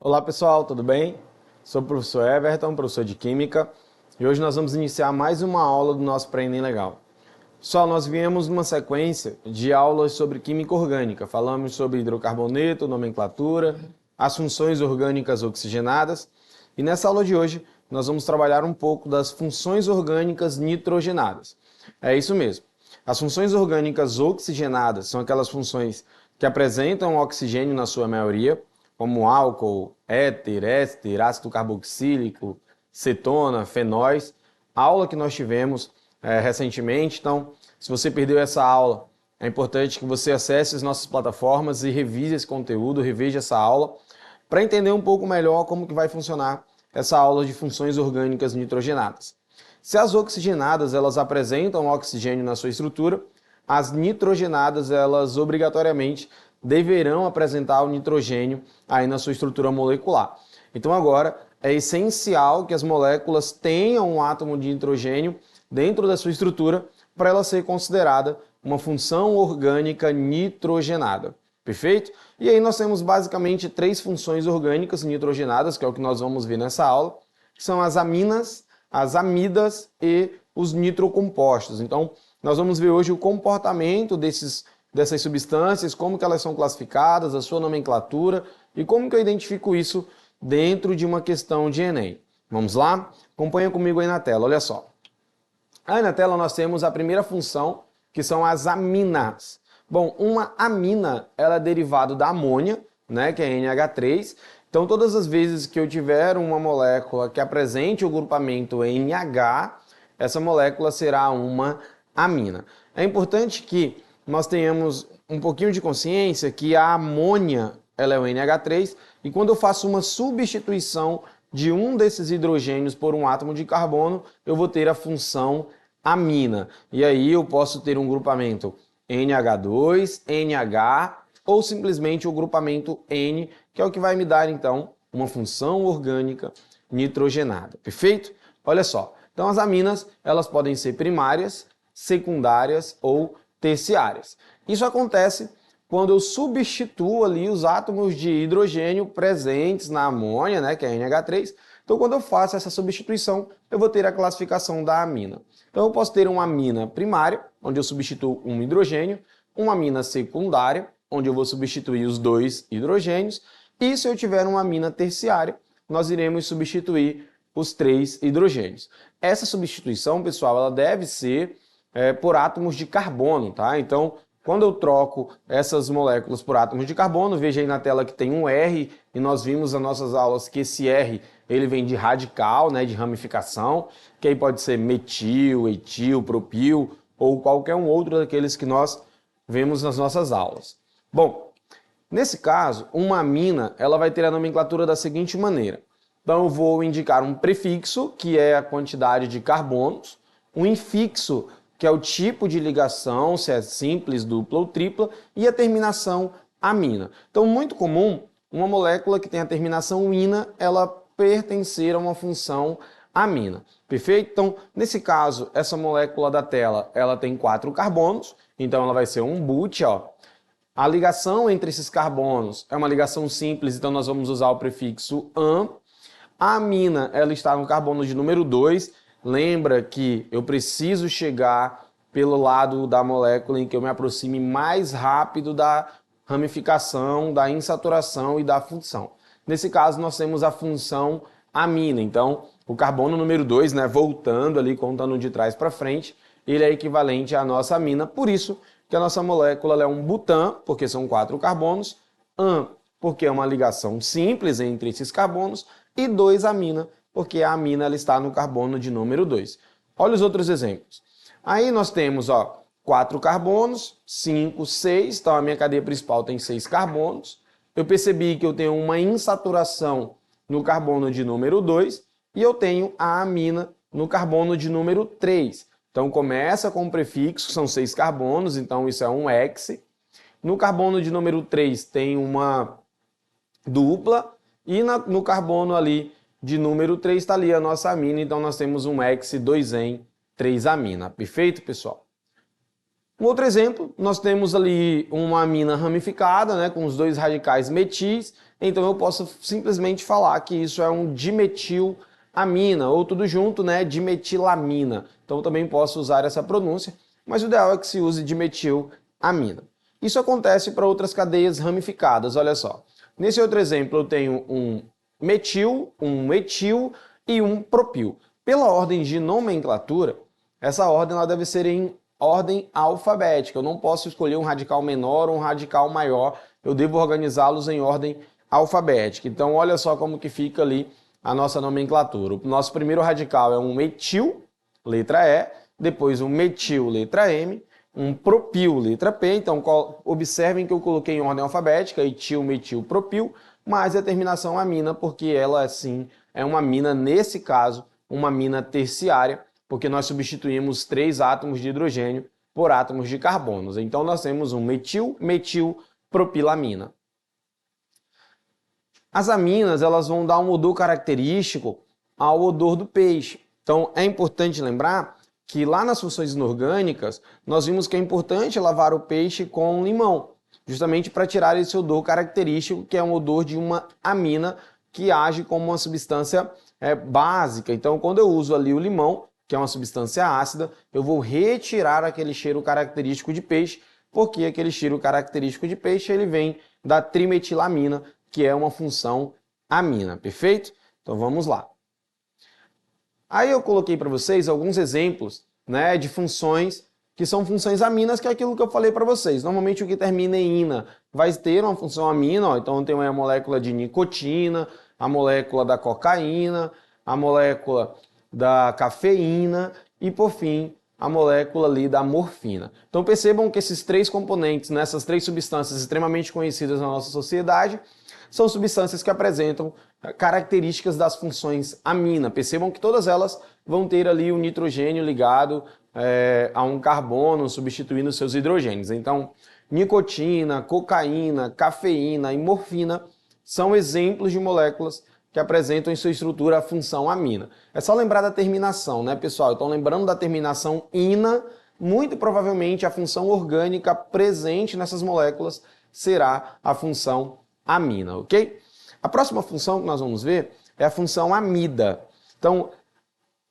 Olá pessoal, tudo bem? Sou o professor Everton, professor de Química, e hoje nós vamos iniciar mais uma aula do nosso Pré-ENEM Legal. Pessoal, nós viemos numa sequência de aulas sobre química orgânica. Falamos sobre hidrocarboneto, nomenclatura, as funções orgânicas oxigenadas, e nessa aula de hoje nós vamos trabalhar um pouco das funções orgânicas nitrogenadas. É isso mesmo. As funções orgânicas oxigenadas são aquelas funções que apresentam oxigênio na sua maioria, como álcool, éter, éster, ácido carboxílico, cetona, fenóis. A aula que nós tivemos recentemente, então, se você perdeu essa aula, é importante que você acesse as nossas plataformas e revise esse conteúdo, reveja essa aula, para entender um pouco melhor como que vai funcionar essa aula de funções orgânicas nitrogenadas. Se as oxigenadas elas apresentam oxigênio na sua estrutura, as nitrogenadas elas obrigatoriamente deverão apresentar o nitrogênio aí na sua estrutura molecular. Então agora é essencial que as moléculas tenham um átomo de nitrogênio dentro da sua estrutura para ela ser considerada uma função orgânica nitrogenada. Perfeito? E aí nós temos basicamente três funções orgânicas nitrogenadas, que é o que nós vamos ver nessa aula, que são as aminas, as amidas e os nitrocompostos. Então nós vamos ver hoje o comportamento dessas substâncias, como que elas são classificadas, a sua nomenclatura e como que eu identifico isso dentro de uma questão de Enem. Vamos lá? Acompanha comigo aí na tela, olha só. Aí na tela nós temos a primeira função, que são as aminas. Bom, uma amina, ela é derivado da amônia, né, que é NH3. Então todas as vezes que eu tiver uma molécula que apresente o grupamento NH, essa molécula será uma amina. É importante que nós tenhamos um pouquinho de consciência que a amônia ela é o NH3 e quando eu faço uma substituição de um desses hidrogênios por um átomo de carbono, eu vou ter a função amina. E aí eu posso ter um grupamento NH2, NH ou simplesmente o grupamento N, que é o que vai me dar então uma função orgânica nitrogenada. Perfeito? Olha só. Então as aminas, elas podem ser primárias, secundárias ou terciárias. Isso acontece quando eu substituo ali os átomos de hidrogênio presentes na amônia, né, que é NH3. Então, quando eu faço essa substituição, eu vou ter a classificação da amina. Então, eu posso ter uma amina primária, onde eu substituo um hidrogênio, uma amina secundária, onde eu vou substituir os dois hidrogênios, e se eu tiver uma amina terciária, nós iremos substituir os três hidrogênios. Essa substituição, pessoal, ela deve ser por átomos de carbono, tá? Então, quando eu troco essas moléculas por átomos de carbono, veja aí na tela que tem um R, e nós vimos nas nossas aulas que esse R, ele vem de radical, né, de ramificação, que aí pode ser metil, etil, propil, ou qualquer um outro daqueles que nós vemos nas nossas aulas. Bom, nesse caso, uma amina, ela vai ter a nomenclatura da seguinte maneira. Então, eu vou indicar um prefixo, que é a quantidade de carbonos, um infixo, que é o tipo de ligação, se é simples, dupla ou tripla, e a terminação amina. Então, muito comum, uma molécula que tem a terminação ina, ela pertencer a uma função amina. Perfeito? Então, nesse caso, essa molécula da tela, ela tem 4 carbonos, então ela vai ser um but, ó. A ligação entre esses carbonos é uma ligação simples, então nós vamos usar o prefixo -an. A amina, ela está no carbono de número 2, lembra que eu preciso chegar pelo lado da molécula em que eu me aproxime mais rápido da ramificação, da insaturação e da função. Nesse caso, nós temos a função amina. Então, o carbono número 2, né, voltando ali, contando de trás para frente, ele é equivalente à nossa amina. Por isso que a nossa molécula é um butan, porque são 4 carbonos, -an, porque é uma ligação simples entre esses carbonos, e 2-amina, porque a amina ela está no carbono de número 2. Olha os outros exemplos. Aí nós temos 4 carbonos, 5, 6, então a minha cadeia principal tem 6 carbonos. Eu percebi que eu tenho uma insaturação no carbono de número 2 e eu tenho a amina no carbono de número 3. Então começa com o prefixo, são 6 carbonos, então isso é um hex. No carbono de número 3 tem uma dupla e no carbono ali de número 3 está ali a nossa amina, então nós temos um hex-2-en 3-amina. Perfeito, pessoal? Um outro exemplo, nós temos ali uma amina ramificada, né, com os dois radicais metis, então eu posso simplesmente falar que isso é um dimetilamina, ou tudo junto, né, dimetilamina. Então eu também posso usar essa pronúncia, mas o ideal é que se use dimetilamina. Isso acontece para outras cadeias ramificadas, olha só. Nesse outro exemplo eu tenho um metil, um etil e um propil. Pela ordem de nomenclatura, essa ordem ela deve ser em ordem alfabética. Eu não posso escolher um radical menor ou um radical maior, eu devo organizá-los em ordem alfabética. Então, olha só como que fica ali a nossa nomenclatura. O nosso primeiro radical é um metil, letra E, depois um metil, letra M, um propil, letra P. Então, observem que eu coloquei em ordem alfabética, etil, metil, propil, mas a terminação amina, porque ela, sim, é uma amina, nesse caso, uma amina terciária, porque nós substituímos 3 átomos de hidrogênio por átomos de carbono. Então, nós temos um metil-metilpropilamina. As aminas elas vão dar um odor característico ao odor do peixe. Então, é importante lembrar que lá nas funções inorgânicas, nós vimos que é importante lavar o peixe com limão, justamente para tirar esse odor característico, que é um odor de uma amina que age como uma substância básica. Então, quando eu uso ali o limão, que é uma substância ácida, eu vou retirar aquele cheiro característico de peixe, porque aquele cheiro característico de peixe ele vem da trimetilamina, que é uma função amina, perfeito? Então vamos lá. Aí eu coloquei para vocês alguns exemplos, né, de funções que são funções aminas, que é aquilo que eu falei para vocês. Normalmente o que termina em ina vai ter uma função amina, ó, então tem a molécula de nicotina, a molécula da cocaína, a molécula da cafeína e, por fim, a molécula ali da morfina. Então percebam que esses 3 componentes, nessas 3 substâncias extremamente conhecidas na nossa sociedade, são substâncias que apresentam características das funções amina. Percebam que todas elas vão ter ali o nitrogênio ligado a um carbono, substituindo seus hidrogênios. Então, nicotina, cocaína, cafeína e morfina são exemplos de moléculas que apresentam em sua estrutura a função amina. É só lembrar da terminação, né, pessoal? Então, lembrando da terminação ina, muito provavelmente a função orgânica presente nessas moléculas será a função amina, ok? A próxima função que nós vamos ver é a função amida. Então,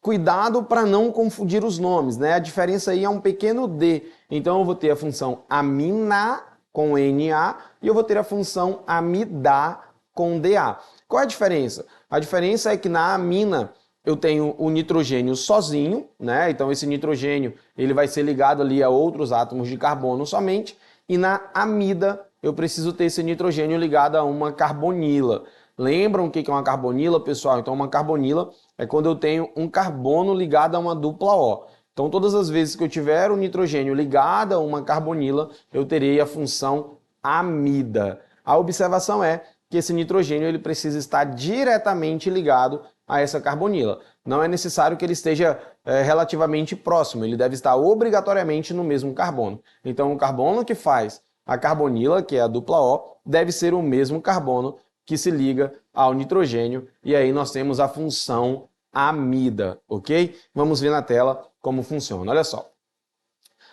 cuidado para não confundir os nomes, né? A diferença aí é um pequeno d. Então, eu vou ter a função amina com Na e eu vou ter a função amida com Da. Qual é a diferença? A diferença é que na amina eu tenho o nitrogênio sozinho, né? Então esse nitrogênio ele vai ser ligado ali a outros átomos de carbono somente, e na amida eu preciso ter esse nitrogênio ligado a uma carbonila. Lembram o que é uma carbonila, pessoal? Então uma carbonila é quando eu tenho um carbono ligado a uma dupla O. Então todas as vezes que eu tiver o nitrogênio ligado a uma carbonila, eu terei a função amida. A observação é que esse nitrogênio ele precisa estar diretamente ligado a essa carbonila. Não é necessário que ele esteja relativamente próximo, ele deve estar obrigatoriamente no mesmo carbono. Então o carbono que faz a carbonila, que é a dupla O, deve ser o mesmo carbono que se liga ao nitrogênio, e aí nós temos a função amida, ok? Vamos ver na tela como funciona, olha só.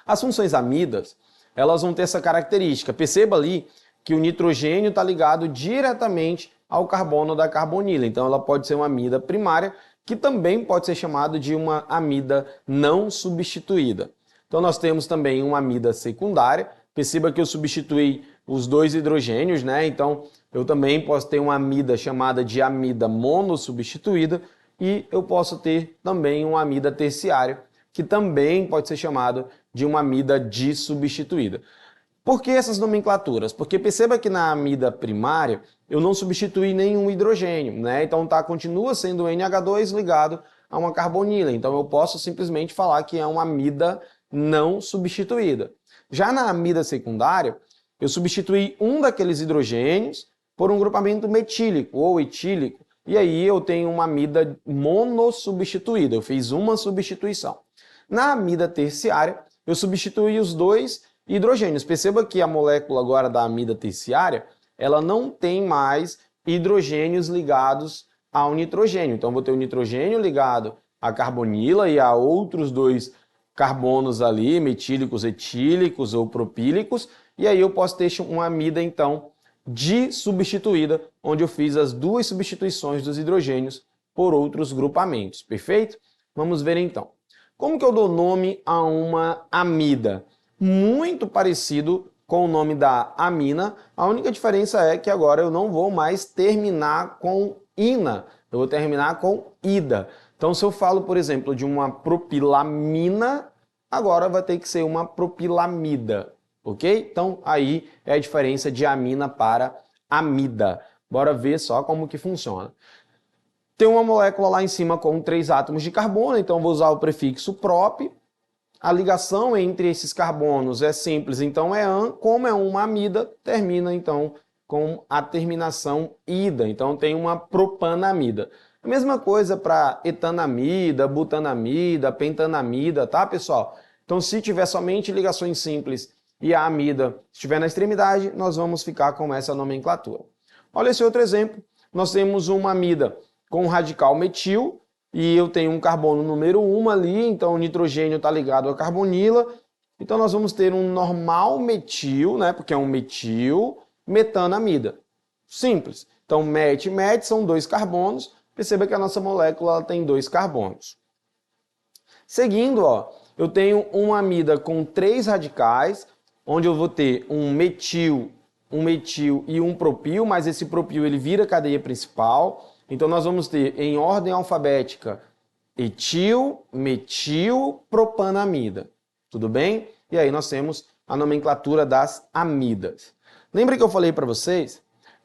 As funções amidas, elas vão ter essa característica, perceba ali que o nitrogênio está ligado diretamente ao carbono da carbonila. Então ela pode ser uma amida primária, que também pode ser chamada de uma amida não substituída. Então nós temos também uma amida secundária. Perceba que eu substituí os 2 hidrogênios, né? Então eu também posso ter uma amida chamada de amida monossubstituída e eu posso ter também uma amida terciária, que também pode ser chamada de uma amida dissubstituída. Por que essas nomenclaturas? Porque perceba que na amida primária eu não substituí nenhum hidrogênio, né? Então continua sendo o NH2 ligado a uma carbonila. Então eu posso simplesmente falar que é uma amida não substituída. Já na amida secundária, eu substituí um daqueles hidrogênios por um grupamento metílico ou etílico, e aí eu tenho uma amida monossubstituída, eu fiz uma substituição. Na amida terciária, eu substituí os 2 hidrogênios. Perceba que a molécula agora da amida terciária, ela não tem mais hidrogênios ligados ao nitrogênio. Então, vou ter o nitrogênio ligado à carbonila e a outros dois carbonos ali, metílicos, etílicos ou propílicos, e aí eu posso ter uma amida, então, substituída, onde eu fiz as duas substituições dos hidrogênios por outros grupamentos, perfeito? Vamos ver então. Como que eu dou nome a uma amida? Muito parecido com o nome da amina, a única diferença é que agora eu não vou mais terminar com ina, eu vou terminar com ida. Então, se eu falo, por exemplo, de uma propilamina, agora vai ter que ser uma propilamida, ok? Então, aí é a diferença de amina para amida. Bora ver só como que funciona. Tem uma molécula lá em cima com 3 átomos de carbono, então vou usar o prefixo prop. A ligação entre esses carbonos é simples, então é an. Como é uma amida, termina então com a terminação ida. Então tem uma propanamida. A mesma coisa para etanamida, butanamida, pentanamida, tá, pessoal? Então, se tiver somente ligações simples e a amida estiver na extremidade, nós vamos ficar com essa nomenclatura. Olha esse outro exemplo. Nós temos uma amida com um radical metil e eu tenho um carbono número 1 ali, então o nitrogênio está ligado à carbonila. Então, nós vamos ter um normal metil, né, porque é um metil, metanamida. Simples. Então, met e met são 2 carbonos. Perceba que a nossa molécula tem 2 carbonos. Seguindo, ó, eu tenho uma amida com 3 radicais, onde eu vou ter um metil e um propil, mas esse propil ele vira cadeia principal. Então, nós vamos ter em ordem alfabética etil, metil, propanamida. Tudo bem? E aí nós temos a nomenclatura das amidas. Lembra que eu falei para vocês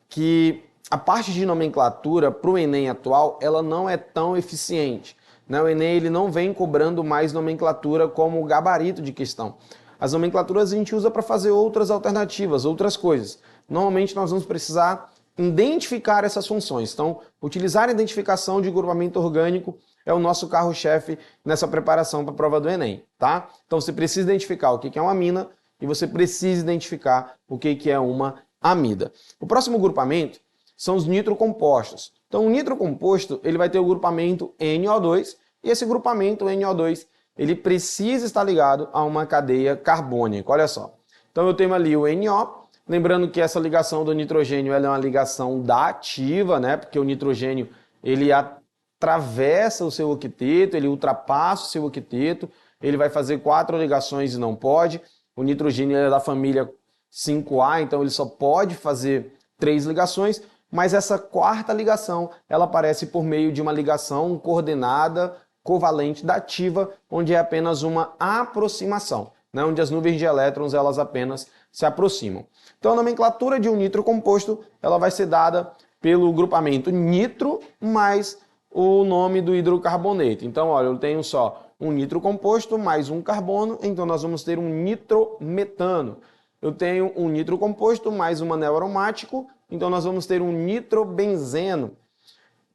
que a parte de nomenclatura para o Enem atual, ela não é tão eficiente. Né? O Enem ele não vem cobrando mais nomenclatura como gabarito de questão. As nomenclaturas a gente usa para fazer outras alternativas, outras coisas. Normalmente nós vamos precisar identificar essas funções. Então, utilizar a identificação de grupamento orgânico é o nosso carro-chefe nessa preparação para a prova do Enem, tá? Então, você precisa identificar o que é uma amina e você precisa identificar o que é uma amida. O próximo grupamento são os nitrocompostos. Então, o nitrocomposto ele vai ter o grupamento NO2 e esse grupamento NO2 ele precisa estar ligado a uma cadeia carbônica. Olha só. Então, eu tenho ali o NO. Lembrando que essa ligação do nitrogênio ela é uma ligação dativa, né? Porque o nitrogênio ele atravessa o seu octeto, ele ultrapassa o seu octeto, ele vai fazer 4 ligações e não pode. O nitrogênio é da família 5A, então ele só pode fazer 3 ligações, mas essa 4ª ligação ela aparece por meio de uma ligação coordenada covalente dativa, onde é apenas uma aproximação, né? Onde as nuvens de elétrons elas apenas se aproximam. Então, a nomenclatura de um nitrocomposto ela vai ser dada pelo grupamento nitro mais o nome do hidrocarboneto. Então, olha, eu tenho só um nitrocomposto mais um carbono, então nós vamos ter um nitrometano. Eu tenho um nitrocomposto mais um anel aromático, então nós vamos ter um nitrobenzeno.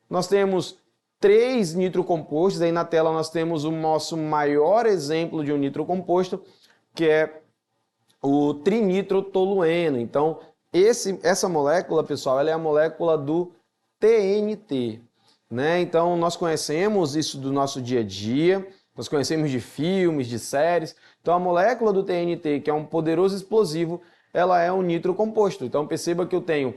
Nós temos 3 nitrocompostos, aí na tela nós temos o nosso maior exemplo de um nitrocomposto, que é o trinitrotolueno. Então, essa molécula, pessoal, ela é a molécula do TNT, né? Então, nós conhecemos isso do nosso dia a dia, nós conhecemos de filmes, de séries. Então, a molécula do TNT, que é um poderoso explosivo, ela é um nitrocomposto. Então, perceba que eu tenho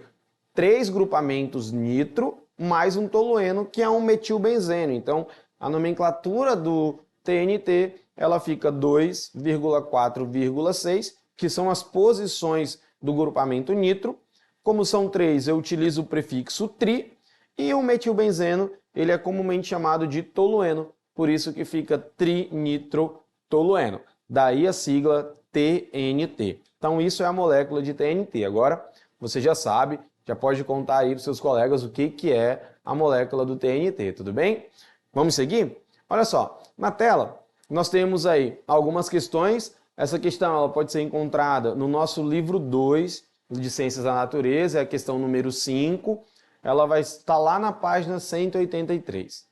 3 grupamentos nitro mais um tolueno, que é um metilbenzeno. Então, a nomenclatura do TNT, ela fica 2,4,6, que são as posições do grupamento nitro. Como são 3, eu utilizo o prefixo tri, e o metilbenzeno, ele é comumente chamado de tolueno, por isso que fica trinitrotolueno. Daí a sigla TNT. Então isso é a molécula de TNT. Agora você já sabe, já pode contar aí para os seus colegas o que é a molécula do TNT, tudo bem? Vamos seguir? Olha só, na tela nós temos aí algumas questões. Essa questão ela pode ser encontrada no nosso livro 2 de Ciências da Natureza, é a questão número 5. Ela vai estar lá na página 183.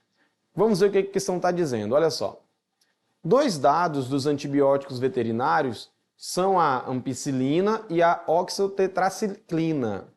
Vamos ver o que a questão está dizendo. Olha só. 2 dados dos antibióticos veterinários são a ampicilina e a oxotetraciclina.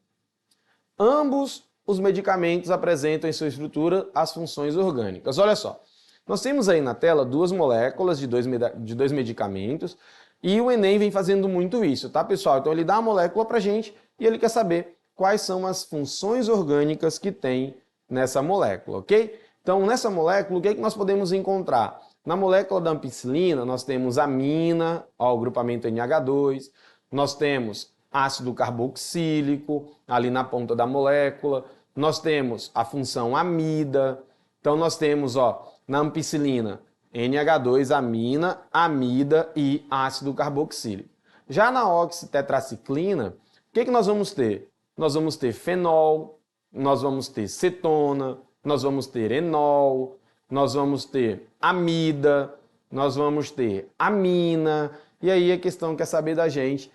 Ambos os medicamentos apresentam em sua estrutura as funções orgânicas. Olha só, nós temos aí na tela duas moléculas de dois medicamentos e o Enem vem fazendo muito isso, tá, pessoal? Então ele dá a molécula pra gente e ele quer saber quais são as funções orgânicas que tem nessa molécula, ok? Então, nessa molécula, o que é que nós podemos encontrar? Na molécula da ampicilina, nós temos amina, ó, o grupamento NH2, nós temos ácido carboxílico, ali na ponta da molécula, nós temos a função amida, então nós temos, ó, na ampicilina, NH2, amina, amida e ácido carboxílico. Já na oxitetraciclina, o que nós vamos ter? Nós vamos ter fenol, nós vamos ter cetona, nós vamos ter enol, nós vamos ter amida, nós vamos ter amina, e aí a questão quer saber da gente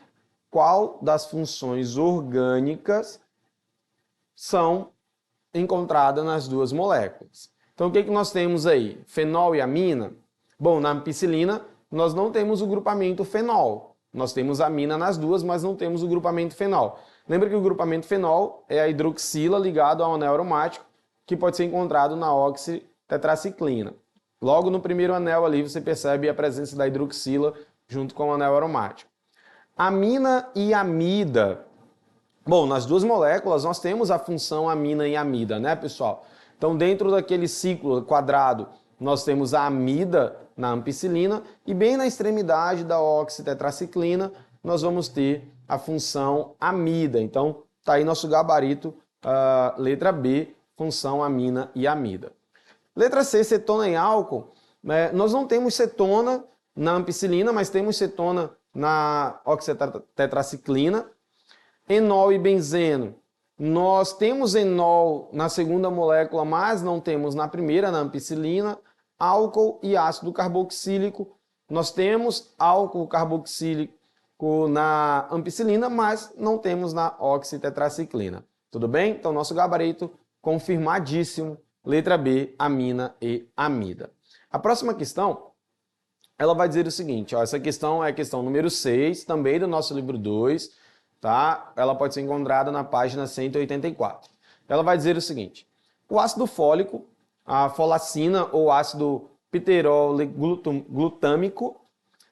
qual das funções orgânicas são encontradas nas duas moléculas. Então, o que nós temos aí? Fenol e amina? Bom, na ampicilina, nós não temos o grupamento fenol. Nós temos amina nas duas, mas não temos o grupamento fenol. Lembra que o grupamento fenol é a hidroxila ligado ao anel aromático, que pode ser encontrado na oxitetraciclina. Logo no primeiro anel ali, você percebe a presença da hidroxila junto com o anel aromático. Amina e amida. Bom, nas duas moléculas nós temos a função amina e amida, né, pessoal? Então, dentro daquele ciclo quadrado, nós temos a amida na ampicilina e bem na extremidade da oxitetraciclina, nós vamos ter a função amida. Então, tá aí nosso gabarito, letra B, função amina e amida. Letra C, cetona em álcool. Nós não temos cetona na ampicilina, mas temos cetona na oxitetraciclina. Enol e benzeno. Nós temos enol na segunda molécula, mas não temos na primeira, na ampicilina. Álcool e ácido carboxílico. Nós temos álcool carboxílico na ampicilina, mas não temos na oxitetraciclina. Tudo bem? Então, nosso gabarito confirmadíssimo. Letra B, amina e amida. A próxima questão, ela vai dizer o seguinte, ó, essa questão é a questão número 6, também do nosso livro 2, tá? Ela pode ser encontrada na página 184. Ela vai dizer o seguinte, o ácido fólico, a folacina ou ácido piterol-glutâmico,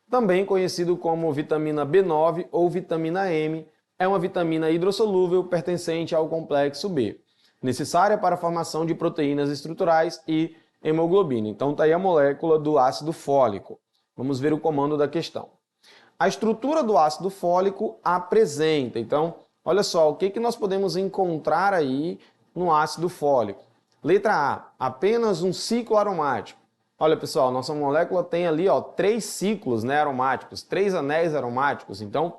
também conhecido como vitamina B9 ou vitamina M, é uma vitamina hidrossolúvel pertencente ao complexo B, necessária para a formação de proteínas estruturais e hemoglobina. Então está aí a molécula do ácido fólico. Vamos ver o comando da questão. A estrutura do ácido fólico apresenta. Então, olha só, o que nós podemos encontrar aí no ácido fólico? Letra A, apenas um ciclo aromático. Olha, pessoal, nossa molécula tem ali, ó, 3 ciclos, né, aromáticos, 3 anéis aromáticos. Então,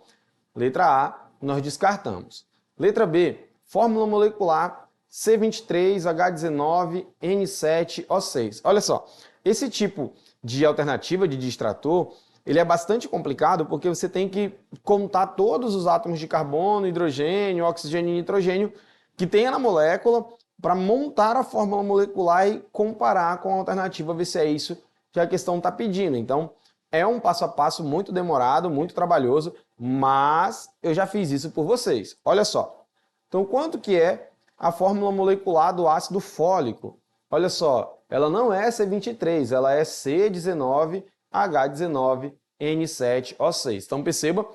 letra A, nós descartamos. Letra B, fórmula molecular C23H19N7O6. Olha só, esse tipo de alternativa de distrator, ele é bastante complicado porque você tem que contar todos os átomos de carbono, hidrogênio, oxigênio e nitrogênio que tem na molécula para montar a fórmula molecular e comparar com a alternativa, ver se é isso que a questão está pedindo. Então, é um passo a passo muito demorado, muito trabalhoso, mas eu já fiz isso por vocês. Olha só. Então, quanto que é a fórmula molecular do ácido fólico? Olha só, ela não é C23, ela é C19H19N7O6. Então, perceba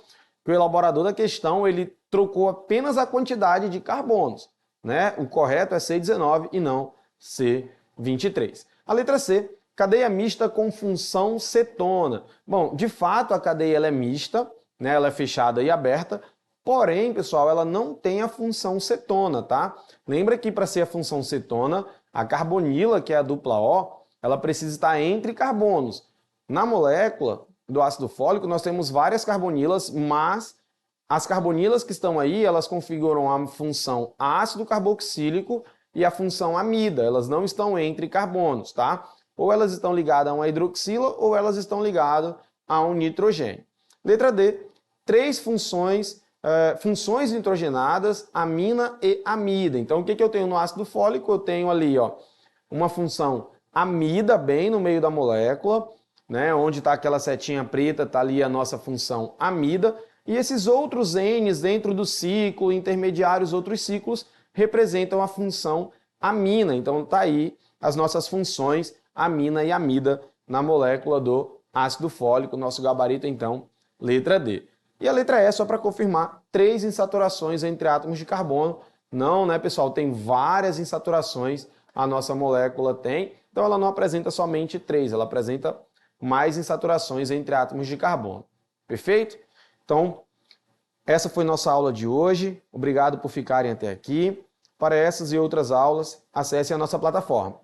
que o elaborador da questão ele trocou apenas a quantidade de carbonos, né? O correto é C19 e não C23. A letra C, cadeia mista com função cetona. Bom, de fato a cadeia ela é mista, né? Ela é fechada e aberta, porém, pessoal, ela não tem a função cetona, tá? Lembra que para ser a função cetona, a carbonila, que é a dupla O, ela precisa estar entre carbonos. Na molécula do ácido fólico, nós temos várias carbonilas, mas as carbonilas que estão aí, elas configuram a função ácido carboxílico e a função amida. Elas não estão entre carbonos, tá? Ou elas estão ligadas a uma hidroxila ou elas estão ligadas a um nitrogênio. Letra D, 3 funções nitrogenadas, amina e amida. Então, o que eu tenho no ácido fólico? Eu tenho ali, ó, uma função amida bem no meio da molécula, né? Onde está aquela setinha preta, está ali a nossa função amida. E esses outros N's dentro do ciclo, intermediários, outros ciclos, representam a função amina. Então está aí as nossas funções amina e amida na molécula do ácido fólico. Nosso gabarito, então, letra D. E a letra E, só para confirmar, 3 insaturações entre átomos de carbono. Não, né, pessoal? Tem várias insaturações, a nossa molécula tem. Então ela não apresenta somente 3, ela apresenta mais insaturações entre átomos de carbono. Perfeito? Então, essa foi nossa aula de hoje. Obrigado por ficarem até aqui. Para essas e outras aulas, acesse a nossa plataforma